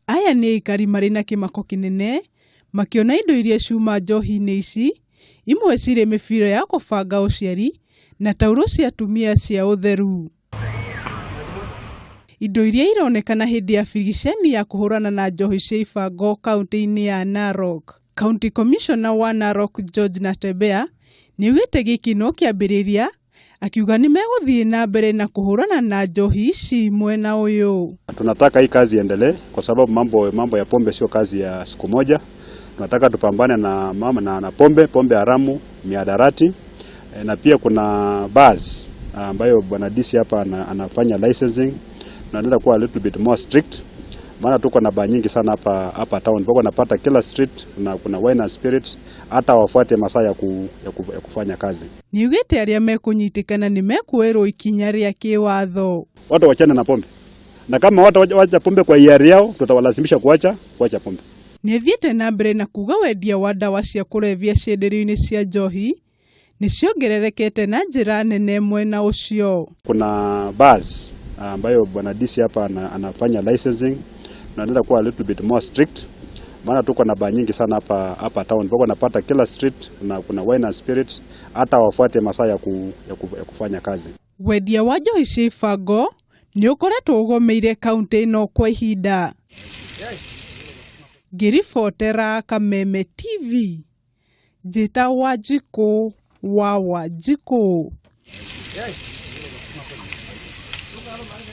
Aya nĩ aikari marĩ na kĩmako kĩnene makiona indo iria ciuma njohi-inĩ ici, imwe cirĩ mĩbira ya kũbanga ũciari na tauro cia atumia cia ũtheru. Indo iria ironekana hĩndĩ ya birigiceni ya kũhũrana na njohi cia ibango kaunti-inĩ ya Narok. County Commissioner wa Narok George Natembeya nĩaugĩte gĩkĩ no kĩambĩrĩria, akiuga nĩ megũthiĩ na mbere na kũhũrana na njohi ici mwena ũyũ. Tunataka hii kazi iendelee kwa sababu mambo ya pombe sio kazi ya siku moja. Tunataka tupambane na pombe haramu, mihadarati, na pia kuna bars ambayo bwana DC hapa anafanya licensing. Tunaenda kuwa a little bit more strict. Maana tuko na baa nyingi sana hapa town. Bako napata kila street kuna wine and spirit, hata wafuate masaa ya kufanya kazi. Niugĩte arĩa mekũnyitikana nĩ mekuerwo ikinya rĩa kĩwatho. Watu wachane na pombe. Na kama watu wacha pombe kwa hiari yao, tutawalazimisha kuacha pombe. Nĩathiĩte na mbere na kuga wendia wa ndawa cia kũrebia cienderio-inĩ cia njohi nĩciongererekete na njĩra nene mwena ũcio. Kuna bars ambayo bwana DC hapa anafanya licensing. Tunaenda kuwa a little bit more strict. Maana tuko na baa nyingi sana hapa town. Bako napata kila street kuna wine and spirit, hata wafuate masaa ya kufanya kazi. Wendia wa njohi cia ibango nĩ ũkoretwo ũgomeire kaunti ĩno kwa ihinda. Ngĩribotera Kameme TV, njĩtagwo Wanjikũ wa Wanjikũ.